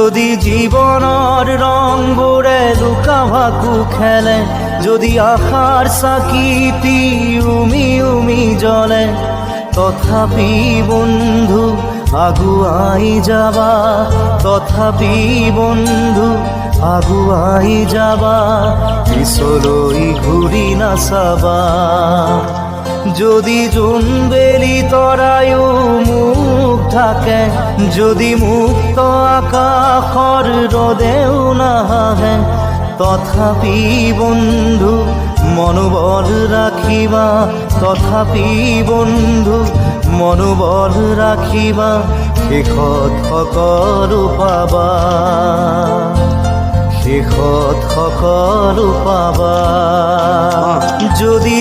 যদি জীবনৰ ৰংবোৰে লুকা ভাকু খেলে, যদি আশাৰ চাকিটি উমি উমি জ্বলে, তথাপি বন্ধু আগুৱাই যাবা, তথাপি বন্ধু আগুৱাই যাবা, পিছলৈ ঘূৰি নাচাবা। যদি জোনবেলি তৰায়ো মুখ ঢাকে, যদি মুক্ত আকাশৰ ৰদেও নাহে, তথাপি বন্ধু মনোবল ৰাখিবা, তথাপি বন্ধু মনোবল ৰাখিবা, শেষত সকলো পাবা, শেষত সকলো পাবা। যদি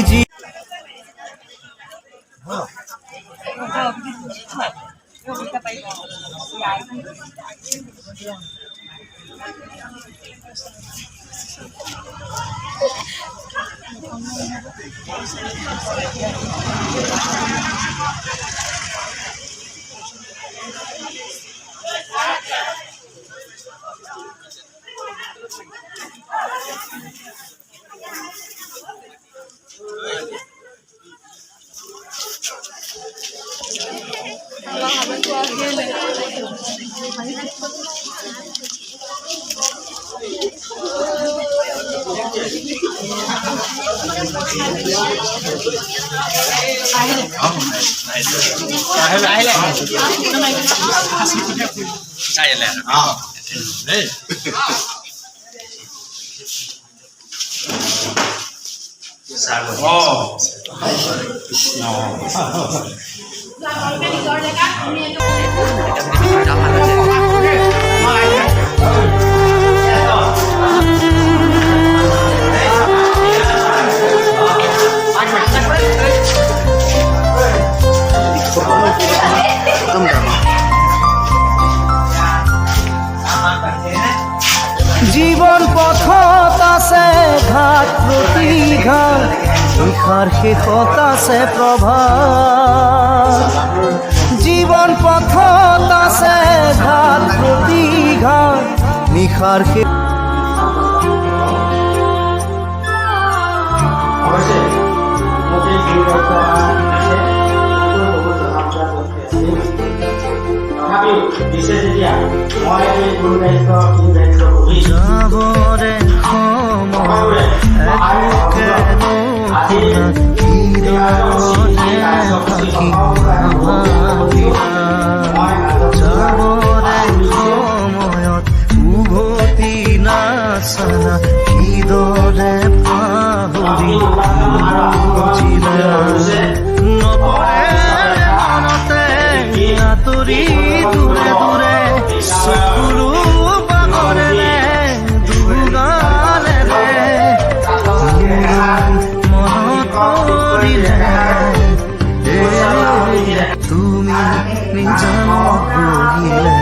জীৱন পথত আছে ঘাট প্ৰতিঘাট, নিশাৰ শেষত আছে প্ৰভাত। জীৱন পথত আছে ঘাট প্ৰতিঘাট, নিশাৰ যাবৰে সময় একে যাবৰে সময়ত উভতি নাচালা, কিদৰে পাহৰি নপৰে মনতে আঁতৰি দূৰে দূৰে, চকুৰো পাগলেৰে দুগালেৰে মনত পৰিলে তুমি নিজানত বহিলে।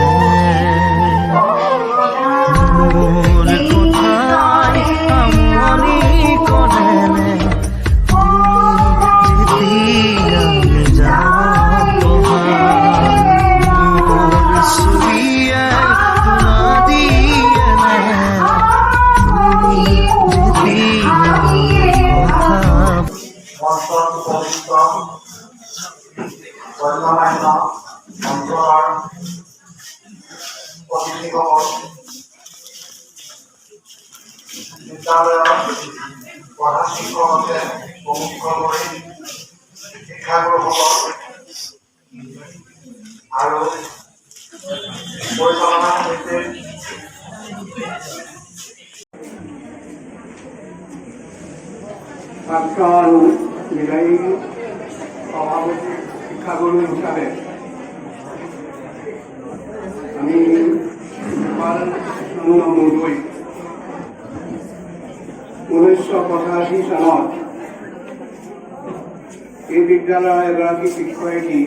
মোৰ কথাই আমনি কৰেনে, তুমি যেতিয়া নিজানত বহা, মোৰ চুৰিয়ে ধূনা দিয়েনে, তুমি যেতিয়া অন্যান্য অঞ্চলৰ প্ৰতিনিধিসকল, বিদ্যালয়ৰ প্ৰধান শিক্ষককে প্ৰমুখ কৰি শিক্ষাগুৰুসকল আৰু পৰিচালনা সমিতিৰ ছাত্ৰ আৰু বিদায়ী সভাপতি শিক্ষাগুৰু হিচাপে আমি গোপাল চন্দ্ৰ মুদৈ 1985 চনত এই বিদ্যালয়ৰ এগৰাকী শিক্ষয়িত্ৰী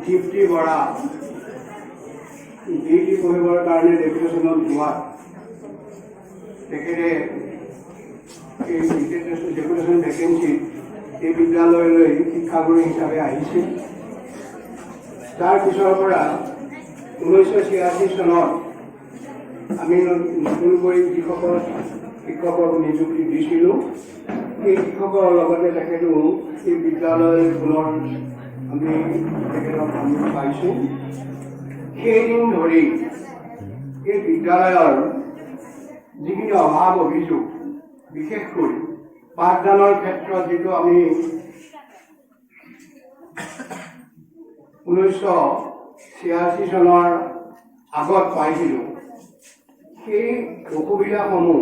দীপ্তি বৰা ডিগ্ৰী পঢ়িবৰ কাৰণে ডেপুটেশ্যনত যোৱাত তেখেতে এই ডেপুটেশ্যন ভেকেঞ্চিত এই বিদ্যালয়লৈ শিক্ষাগুৰু হিচাপে আহিছিল। তাৰ পিছৰ পৰা 1986 চনত আমি নতুনকৈ যিসকল শিক্ষকক নিযুক্তি দিছিলোঁ সেই শিক্ষকৰ লগতে তেখেতো এই বিদ্যালয় পুনৰ আমি তেখেতক আমি পাইছোঁ। সেইদিন ধৰি এই বিদ্যালয়ৰ যিখিনি অভাৱ অভিযোগ, বিশেষকৈ পাঠদানৰ ক্ষেত্ৰত যিটো আমি 1986 চনৰ আগত পাইছিলোঁ, সেই অসুবিধাসমূহ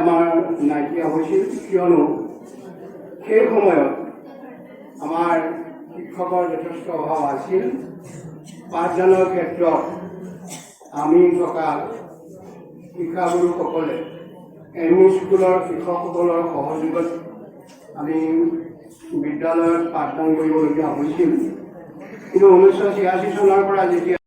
আমাৰ নাইকিয়া হৈছিল। কিয়নো সেই সময়ত আমাৰ শিক্ষকৰ যথেষ্ট অভাৱ আছিল। পাঠদানৰ ক্ষেত্ৰত আমি থকা শিক্ষাগুৰুসকলে এম.ই. স্কুলৰ শিক্ষকসকলৰ সহযোগত আমি বিদ্যালয়ত পাঠদান কৰিবলগীয়া হৈছিল। কিন্তু 1986 চনৰ পৰা যেতিয়া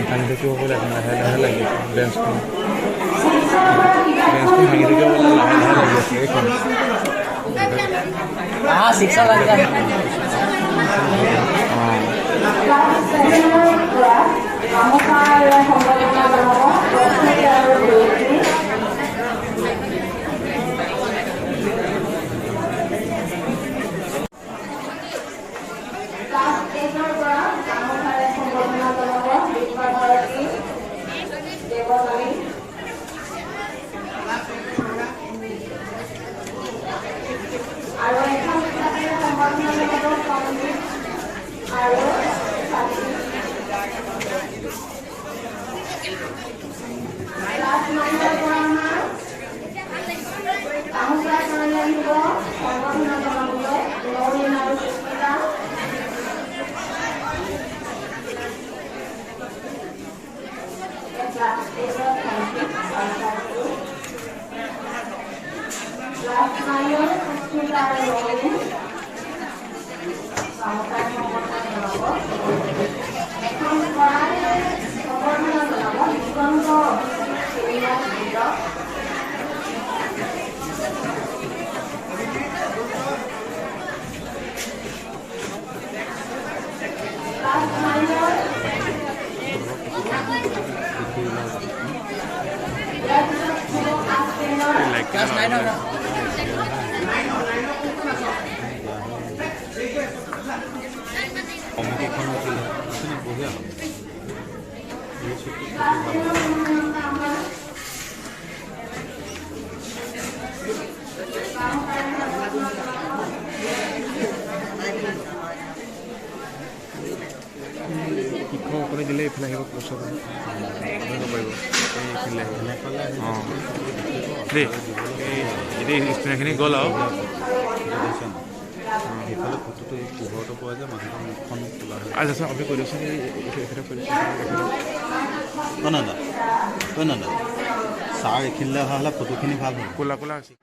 ভাঙি থাকিব বোলে লাহে লাহে লাগি আছে বেঞ্চখন ভাঙি থাকিব বোলে লাহে লাহে লাগি আছে এইখন শিক্ষকসকলে দিলে এইফালে আহিব পইচা পাৰিব এইফালে অঁ দেই এতিয়া ষ্টুডেণ্টখিনি গ'ল আৰু সেইফালে ফটোটো এই পোহৰটো পোৱা যায় মানুহৰ মুখখন খোলা হয়। আচ্ছা আপুনি কৈ দিয়কচোন এখেতে কৈ দিয়কচোন নাদা ছাৰ এইখিনিলৈ অহা হ'লে ফটোখিনি ভাল হয়। ক'লা ক'লা আছে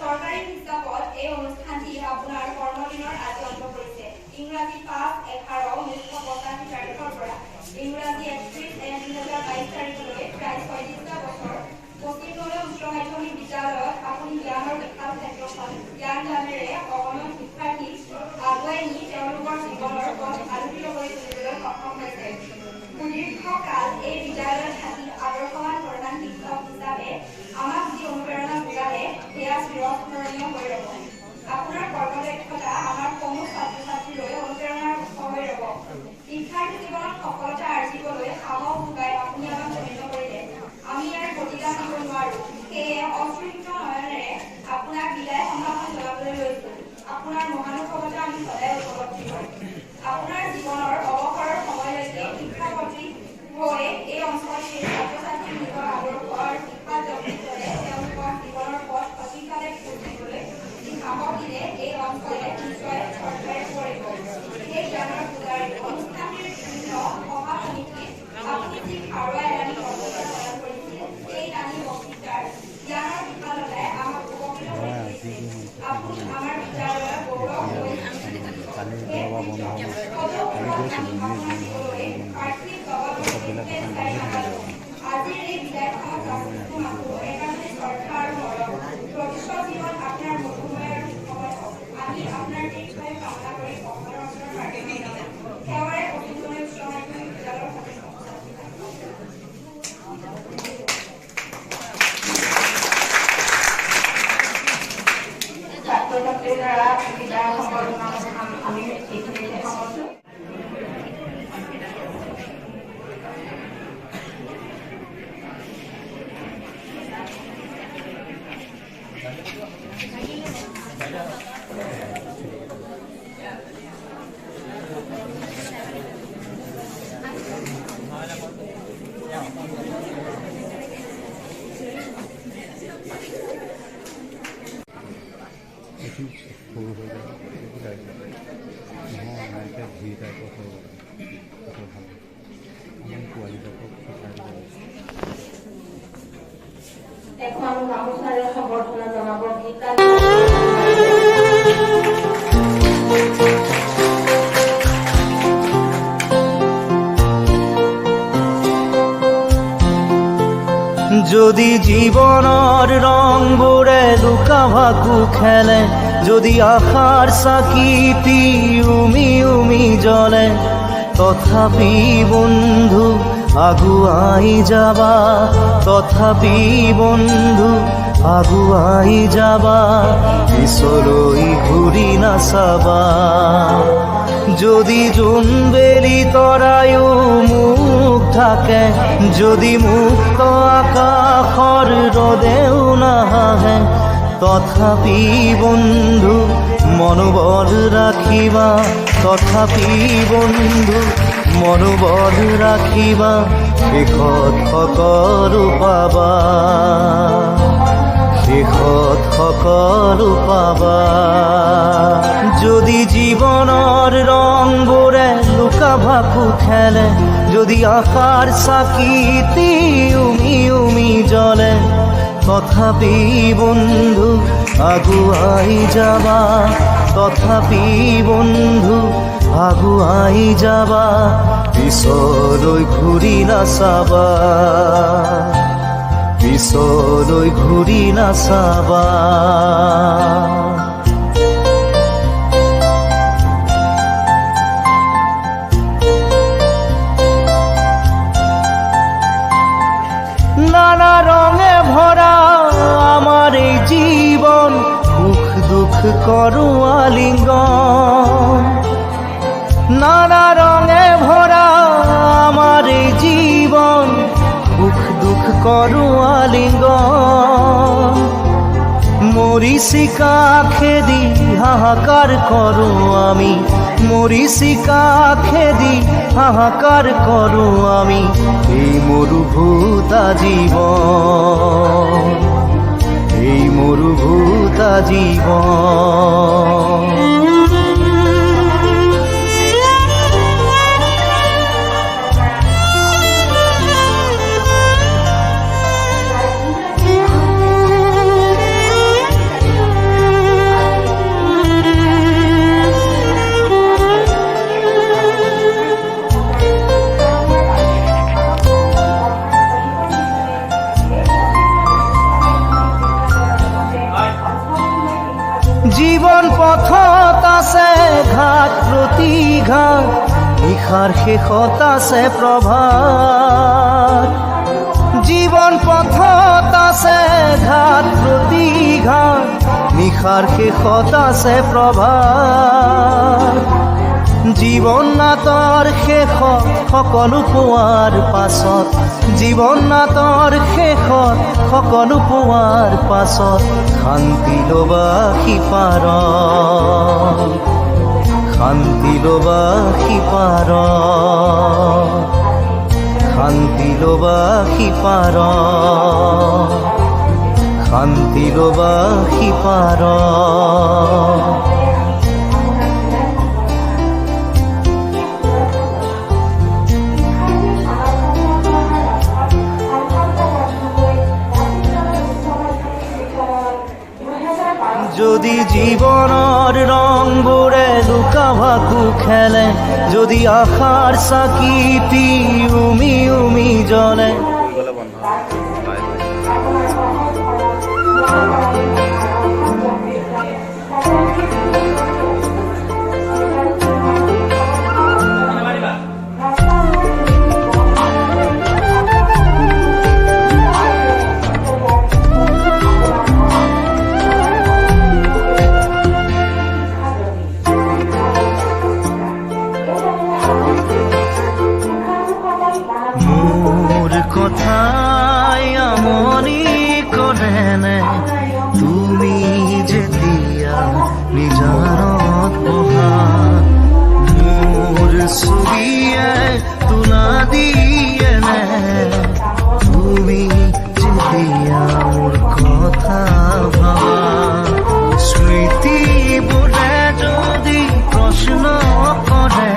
চৰকাৰী হিচাপত এই অনুষ্ঠানটি আপোনাৰ কৰ্মদিনৰ আজি অন্ত পৰিছে। ইংৰাজী 5/11/1985 তাৰিখৰ পৰা ইংৰাজী 31/1/2022 তাৰিখলৈ প্ৰায় 40টা বছৰ পশ্চিমবংগ উচ্চ মাধ্যমিক বিদ্যালয়ত আপুনি জ্ঞানৰ বিশাল ক্ষেত্ৰখন জ্ঞান দানেৰে অগণন শিক্ষাৰ্থীক আগুৱাই নি তেওঁলোকৰ জীৱনৰ পথ আলোকিত কৰি তুলিবলৈ সক্ষম হৈছে। সুদীৰ্ঘকাল এই বিদ্যালয়ত থাকি আদৰ্শৱান প্ৰধান শিক্ষক হিচাপে আমাক যি অনুপ্ৰেৰণা যোগালে সেয়া চিৰস্মৰণীয় হৈ ৰ'ব। আপোনাৰ কৰ্মদক্ষতা আমাৰ সমূহ ছাত্ৰ ছাত্ৰীলৈ অনুপ্ৰেৰণাৰ উৎস হৈ ৰ'ব। শিক্ষাৰ্থী জীৱনত সফলতা আৰ্জিবলৈ সাহস যোগাই আপুনি আমাক ধন্য কৰিলে। আমি ইয়াৰ প্ৰতিদান দিব নোৱাৰো। সেয়ে অশ্ৰুযুক্ত নয়নেৰে আপোনাক বিদায় সম্ভাষণ জনাবলৈ লৈছো। আপোনাৰ মহানুভৱতা আমি সদায় উপলব্ধি কৰিম। আপোনাৰ জীৱনৰ অৱসৰৰ সময়লৈকে ভিৰ টাইপত হৈ গ'ল সেইটো ভাল আমাৰ পোৱালিবিলাকক শিকাই দিব লাগে। এখন গামোচাৰে সম্বৰ্ধনা জনাব গীতা যদি জীবনৰ ৰংবোৰে লুকা ভাকু খেলে, যদি আশাৰ চাকিটি উমি উমি জ্বলে, তথাপি বন্ধু আগুৱাই যাবা, তথাপি বন্ধু আগুৱাই যাবা, পিছলৈ ঘূৰি নাচাবা। যদি জোনবেলি তৰায়ো মুখ ঢাকে, যদি মুক্ত আকাশৰ ৰদেও নাহে, তথাপি বন্ধু মনোবল ৰাখিবা, তথাপি বন্ধু মনোবল ৰাখিবা, শেষত সকলো পাবা, শেষত সকলো পাবা। যদি জীৱনৰ ৰংবোৰে লুকা ভাকু খেলে, যদি আশাৰ চাকিটি উমি উমি জ্বলে, তথাপি বন্ধু আগুৱাই যাবা, তথাপি বন্ধু আগুৱাই যাবা, পিছলৈ ঘূৰি নাচাবা, পিছলৈ ঘূৰি নাচাবা। নানা রঙে ভরা আমার এই জীবন, সুখ দুঃখ করো আলিঙ্গন। নানা রঙে ভরা আমার এই জীবন, সুখ দুঃখ করো আলিঙ্গন। মরিচিকা খেদি হাহাকার করো আমি, মরিচিকা খেদি হাহাকার করো আমি, এই মরুভূতা জীবন, এই মরুভূতা জীবন। জীবন পথত আছে ঘাট প্ৰতিঘাট, নিশাৰ শেষত আছে প্ৰভাত। জীবন পথত আছে ঘাট প্ৰতিঘাট, নিশাৰ শেষত আছে প্ৰভাত। জীৱন নাটৰ শেষত সকলো পোৱাৰ পাছত, জীৱন নাটৰ শেষত সকলো পোৱাৰ পাছত, শান্তি ল'বা সিপাৰত, শান্তি ল'বা সিপাৰত, শান্তি ল'বা সিপাৰত, শান্তি ল'বা সিপাৰত। যদি জীবনৰ ৰংবোৰে লুকা ভাকু খেলে, যদি আশাৰ চাকিটি উমি উমি জ্বলে, কথাই আমনি কৰেনে তুমি যেতিয়া নিজানত বহা, মোৰ ছবিয়ে তোলা দিয়েনে তুমি যেতিয়া মোৰ কথা ভাবা। স্মৃতিবোৰে যদি প্ৰশ্ন কৰে,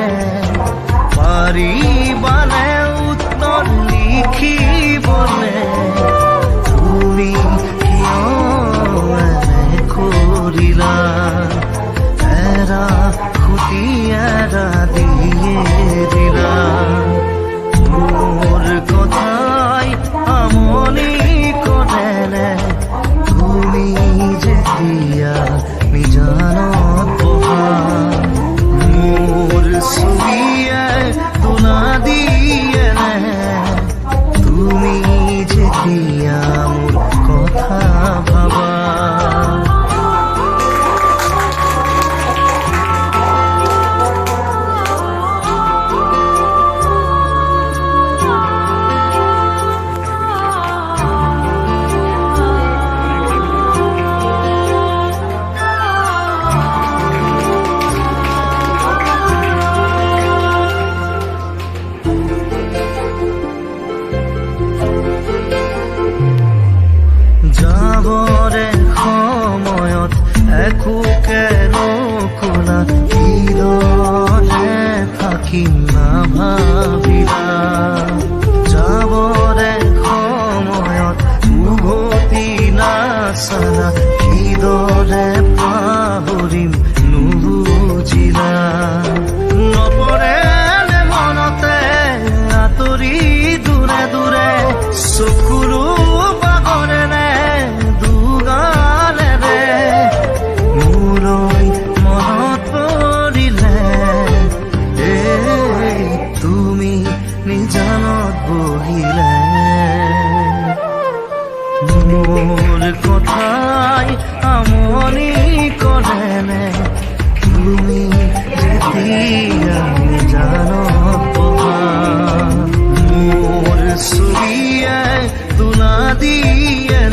দিয়ে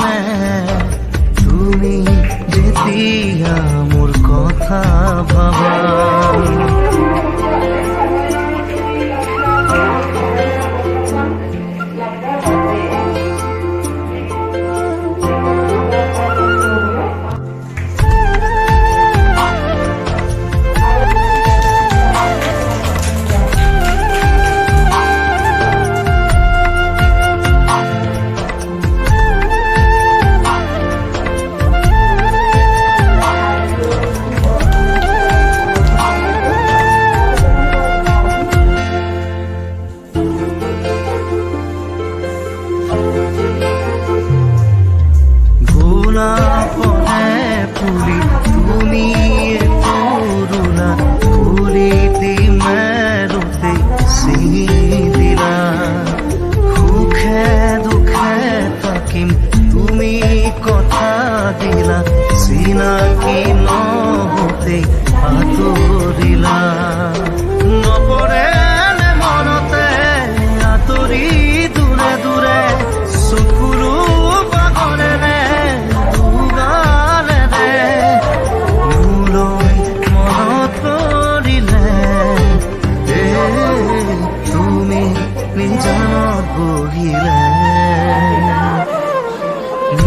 তুমি যেতিয়া মোৰ কথা ভাবা গোলাপনে ফুলি তুমি পুরুনা ফুলিতি মেরুতে চিঙি দিলা সুখে দুখে থাকিম তুমি কথা দিলা চিনাকি নহতে আঁতৰিলা নপৰে নে মনতে আঁতৰি দূৰে দূৰে চকুৰো পাগলেৰে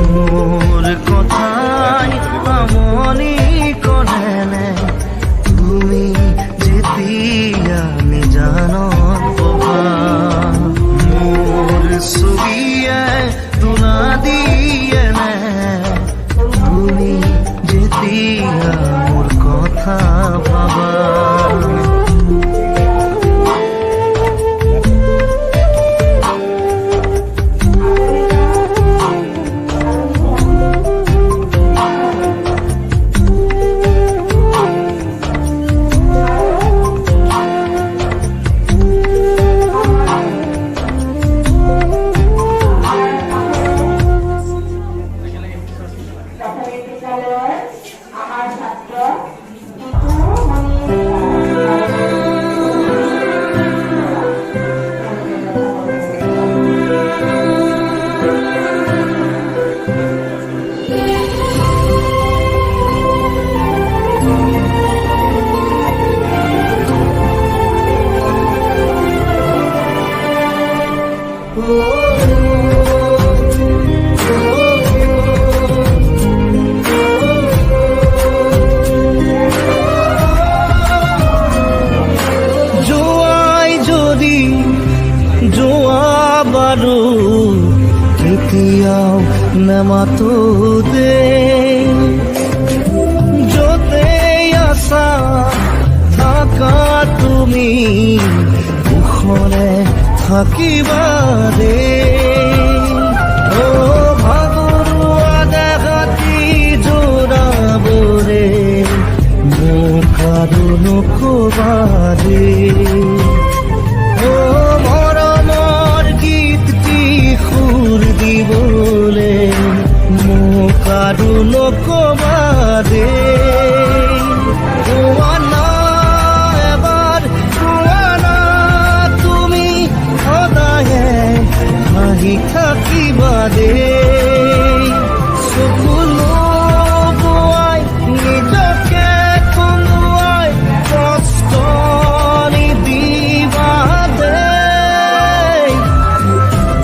মোৰ কথাই আমনি কৰে তুমি যেতিয়া নিজানত পবা মোৰ ছবিয়ে তোলা দিয়ে তুমি যেতিয়া মোৰ কথা ভাবা প্ৰাথমিক বিদ্যালয়ৰ আমাৰ ছাত্ৰ ঋতুমণি বাৰু কেতিয়াও নেমাতো দে য'তে আছা থাকা তুমি সুখৰে থাকিবা দে ভাগৰুৱা দেহাতি জোৰাবৰে মোক আৰু নকবা দে মৰমৰ গীতটি সুৰ দিবলে মোক আৰু নকবা দে এবাৰ কোৱানা তুমি সদায়ে হাঁহি থাকিবা দে চকুলো বোৱাই নিজকে কন্দুৱাই কষ্ট নিদিবা দে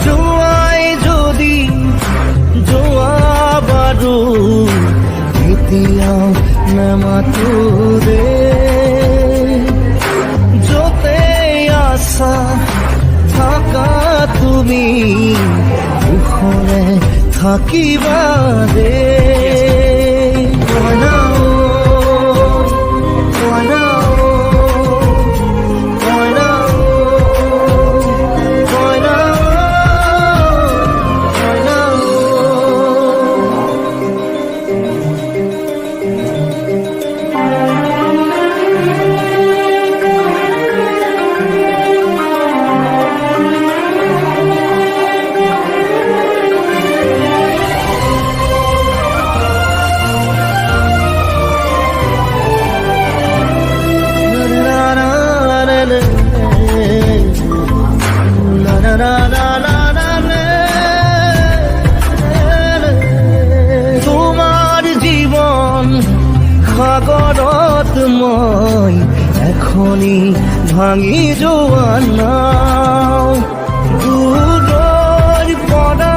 যোৱাই যদি যোৱা বাৰু এতিয়াও নেমাতো দে য'তে আছা থাকা তুমি সুখৰে থাকিবা দে মই এখনি ভাঙি যোৱা নাও দূৰৰ পৰা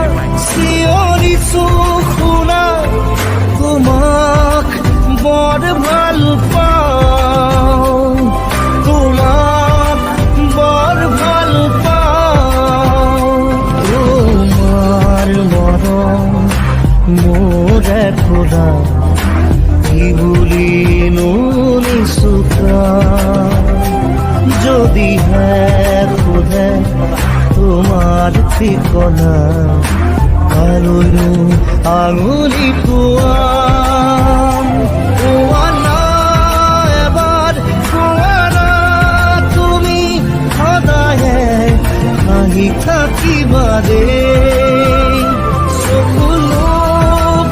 চিঞৰিছো শুনা তোমাক বৰ ভাল পাওঁ তোমাক বৰ ভাল পাওঁ তোমাৰ মৰম মোৰ খোদা কি বুলিনো নিচুকা যদিহে সোধে তোমাৰ ঠিকনা কালৈনো আঙুলি পোৱা না এবাৰ পোৱা না তুমি সদায়ে হাঁহি থাকিবা দেই চকুলো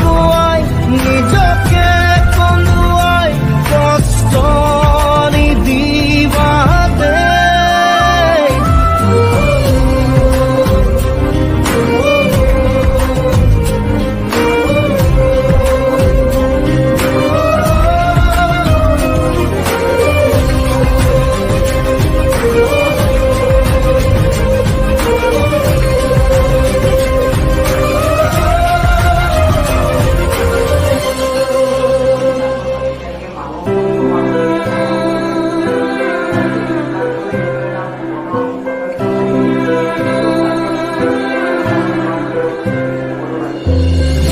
পোৱাই নিজকে কন্দুৱাই কষ্ট নিদিবা দেই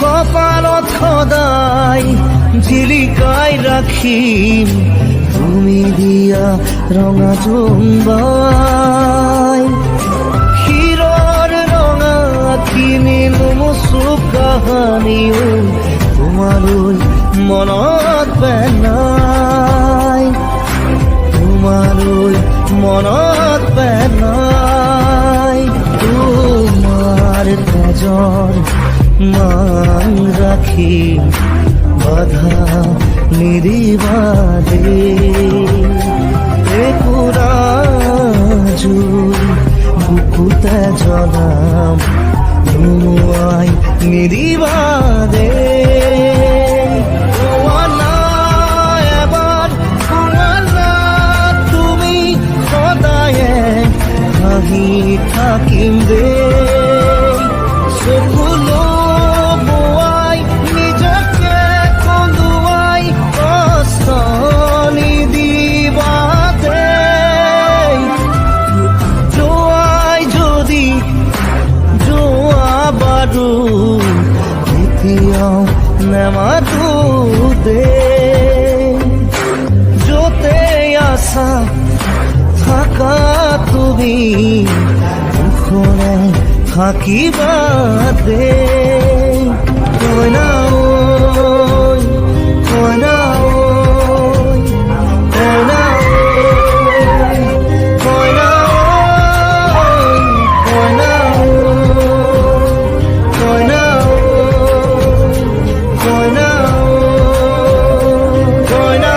কপালত সদায় জিলিকাই ৰাখিম তুমি দিয়া ৰঙা জোনবাই ক্ষীৰৰ ৰঙা কিনিলো মুচু কাহানিও তোমালৈ মনত পেলাই তোমালৈ মনত পেলাই তোমাৰ তেজৰ মান ৰাখি বাধা নিদিবা দেকুৰা জুই বুকুতে জ্বলাম নুমুৱাই নিদিবা দে এবাৰ তুমি সদায়ে হাঁহি থাকিম দে চকুলো বোৱাই নিজকে কন্দুৱাই কষ্ট নিদিবা দেই যোৱাই যদি যোৱা বাৰু কেতিয়াও নেমাতো দেই য'তে আছা থাকা তুমি সুখৰে থাকিবা দেই কইনা ঐ কইনা ঐ কইনা ঐ কইনা ঐ কইনা ঐ কইনা ঐ কইনা ঐ কইনা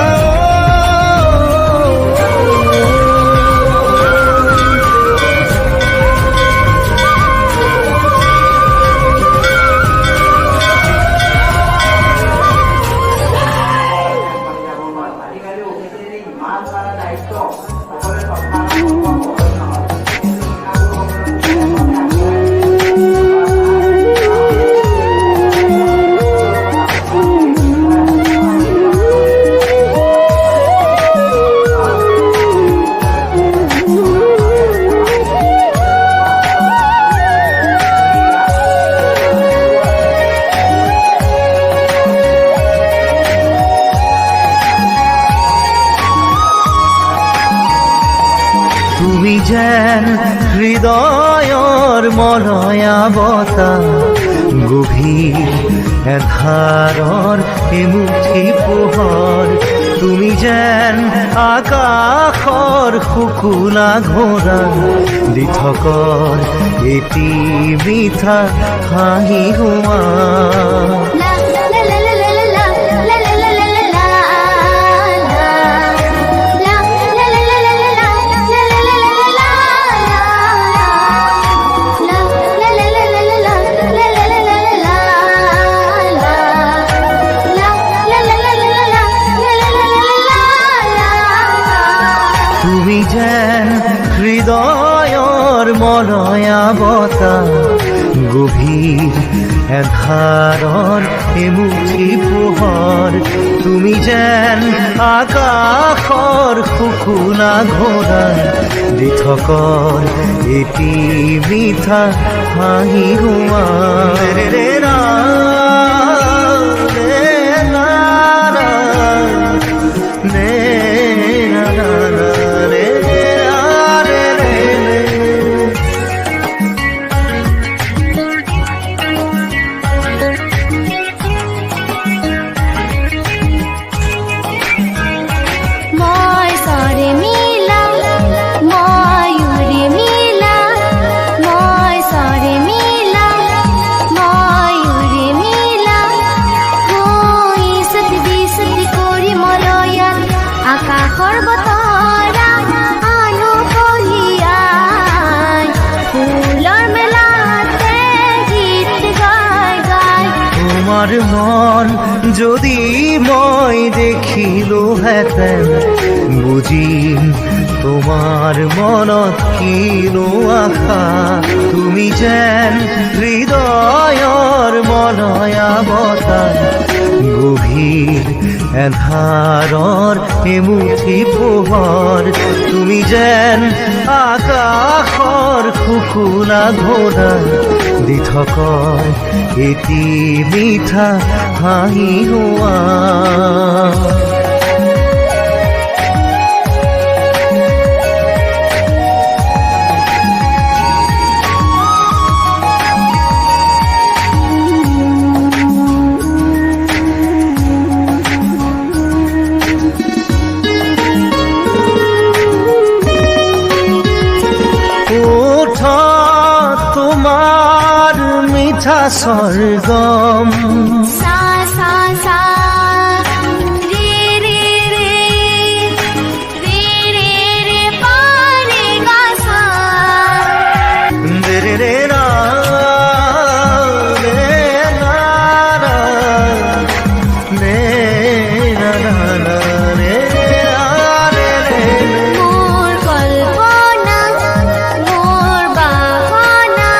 তুমি যেন হৃদয়ৰ মলয়া বতাহ গভীৰ এধাৰৰ এমুঠি পোহৰ তুমি যেন আকাশৰ শুকুলা ঘোঁৰা দিঠকৰ এটি মিঠা হাঁহি হোৱা মলয়া বতাহ গভীৰ এন্ধাৰৰ এমুঠি পোহৰ তুমি যেন আকাশৰ শুকুলা ঘোঁৰা দি থকৰ এটি মিঠা হাঁহি হোৱা ৰে ৰা তোমাৰ মন যদি মই দেখিলোহেঁতেন বুজিম তোমাৰ মনত কিনো আশা তুমি যেন হৃদয়ৰ মলয়া বতাহ গভীৰ এন্ধাৰৰ এমুঠি পোহৰ তুমি যেন আকাশৰ শুকুলা ঘোঁৰা দি থকৰ এটি মিঠা হাঁহি হোৱা তোমার মিঠা স্বর্গম সা সা সা রে রে রে রে রে রে পা রে গা সা রে রে রে রা রে রা রা রে রা রা রা রে রা রে রে মোর কল্পনা মোর বাহানা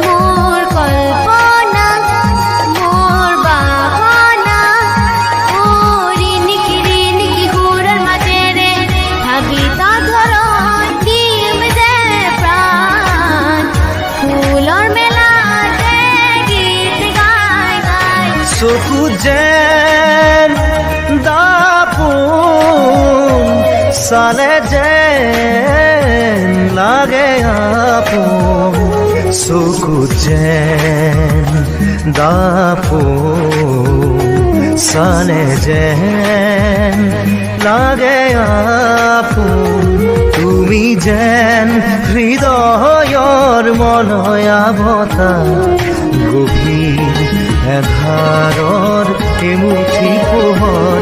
মোর কল্পনা মোর বাহানা ও রিনিকি হুড়ার মাঝে রে ভাবি তা ধরো ডিম যে প্রাণ ফুলর মেলাতে গীত গায় গায় চকু যেন দাপোন চালে যেন লাগে আপোন চকু যেন দাপোন চালে যেন লাগে আপোন তুমি যেন হৃদয়ৰ মলয়া বতাহ গভীৰ এন্ধাৰৰ এমুঠি পোহৰ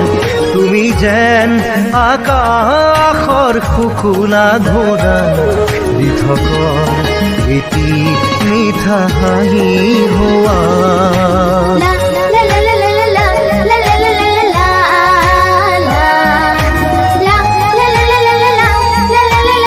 তুমি যেন আকাশৰ শুকুলা ঘোঁৰা দি থকৰ এটি মিঠা হাঁহি হোৱা